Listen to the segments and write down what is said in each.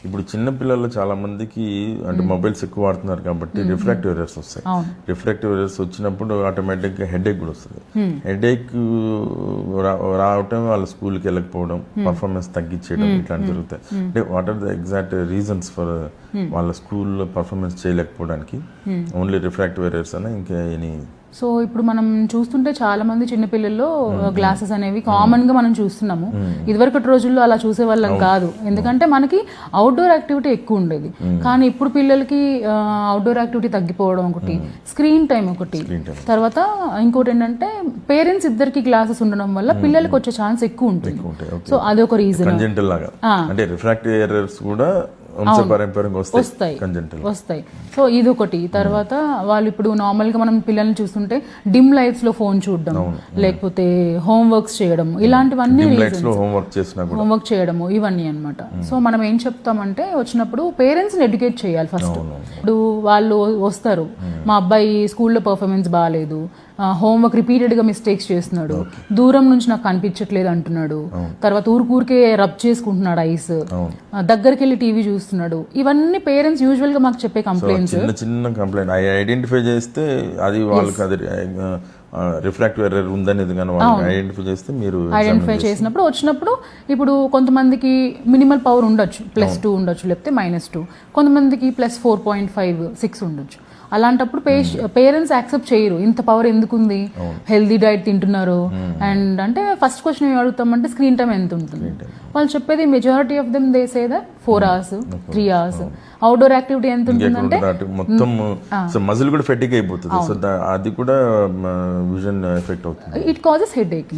ఇప్పుడు చిన్న పిల్లలు చాలా మందికి అంటే మొబైల్స్ ఎక్కువ వాడుతున్నారు కాబట్టి రిఫ్రాక్టివ్ ఎర్రర్స్ వస్తాయి. రిఫ్రాక్టివ్ ఎర్రర్స్ వచ్చినప్పుడు ఆటోమేటిక్గా హెడేక్ కూడా వస్తుంది. హెడేక్ రావటం, వాళ్ళ స్కూల్కి వెళ్ళకపోవడం, పర్ఫార్మెన్స్ తగ్గించేయడం ఇట్లాంటి జరుగుతాయి. అంటే what are the exact reasons for వాళ్ళ స్కూల్లో పర్ఫార్మెన్స్ చేయలేకపోవడానికి? ఓన్లీ రిఫ్రాక్టివ్ ఎర్రర్స్ అనే ఇంకా ఎనీ? సో ఇప్పుడు మనం చూస్తుంటే చాలా మంది చిన్నపిల్లల్లో గ్లాసెస్ అనేవి కామన్ గా మనం చూస్తున్నాము. ఇదివరకటి రోజుల్లో అలా చూసే వాళ్ళం కాదు, ఎందుకంటే మనకి అవుట్డోర్ యాక్టివిటీ ఎక్కువ ఉండేది. కానీ ఇప్పుడు పిల్లలకి అవుట్డోర్ యాక్టివిటీ తగ్గిపోవడం ఒకటి, స్క్రీన్ టైం ఒకటి, తర్వాత ఇంకోటి ఏంటంటే పేరెంట్స్ ఇద్దరికి గ్లాసెస్ ఉండడం వల్ల పిల్లలకి వచ్చే ఛాన్స్ ఎక్కువ ఉంటుంది. సో అదొక రీజన్. అంటే రిఫ్రాక్టివ్ ఎర్రర్స్ కూడా వస్తాయి. సో ఇదొకటి. తర్వాత వాళ్ళు ఇప్పుడు నార్మల్ గా మనం పిల్లల్ని చూస్తుంటే డిమ్ లైట్స్ లో ఫోన్ చూడడం, లేకపోతే హోంవర్క్స్ చేయడం, ఇలాంటివన్నీ హోంవర్క్ చేయడము ఇవన్నీ అన్నమాట. సో మనం ఏం చెప్తామంటే వచ్చినప్పుడు పేరెంట్స్ ని ఎడ్యుకేట్ చేయాలి ఫస్ట్. ఇప్పుడు వాళ్ళు వస్తారు, మా అబ్బాయి స్కూల్లో పర్ఫార్మెన్స్ బాగాలేదు, హోంవర్క్ రిపీటెడ్ గా మిస్టేక్స్ చేస్తున్నాడు, దూరం నుంచి నాకు కనిపించట్లేదు అంటున్నాడు, తర్వాత ఊరికే రబ్ చేసుకుంటున్నాడు ఐస్, దగ్గరికి వెళ్ళి టీవీ చూస్తున్నాడు. ఇవన్నీ పేరెంట్స్ యూజువల్ గా మాకు చెప్పే కంప్లైంట్స్. చిన్న కంప్లైంట్ ఐడెంటిఫై చేస్తే అది వాళ్ళకి అది రిఫ్రాక్టివ్ ఎర్రర్ ఉందనేది కానీ వాళ్ళు ఐడెంటిఫై చేస్తే మీరు ఐడెంటిఫై చేసినప్పుడు వచ్చినప్పుడు ఇప్పుడు కొంతమందికి మినిమల్ పవర్ ఉండొచ్చు, +2 ఉండొచ్చు, లేకపోతే -2, కొంతమందికి +4.5, 6 ఉండొచ్చు. అలాంటప్పుడు పేరెంట్స్ యాక్సెప్ట్ చేయరు, ఇంత పవర్ ఎందుకుంది, హెల్దీ డైట్ తింటున్నారు. అండ్ అంటే ఫస్ట్ క్వశ్చన్ ఏం అడుగుతామంటే స్క్రీన్ టైం ఎంత ఉంటుంది. వాళ్ళు చెప్పేది majority of them they say that 4 hours, 3 hours. Outdoor activity ఎంత ఉంటుందంటే మొత్తం మజిల్ కూడా ఫెటిక్ అయిపోతుంది. సో అది కూడా విజన్ ఎఫెక్ట్ అవుతుంది. It causes headache.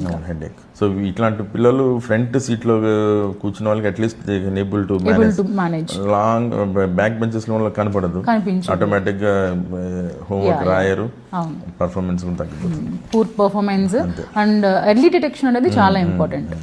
సో ఇట్లాంటి పిల్లలు ఫ్రంట్ సీట్ లో కూర్చున్న వాళ్ళకి at least able to manage. Long back benches లో కనపడదు, ఆటోమేటిక్ గా హోంవర్క్ రాయరు, పర్ఫార్మెన్స్ కూడా తగ్గిపోతుంది. Poor performance and early detection అనేది చాలా ఇంపార్టెంట్.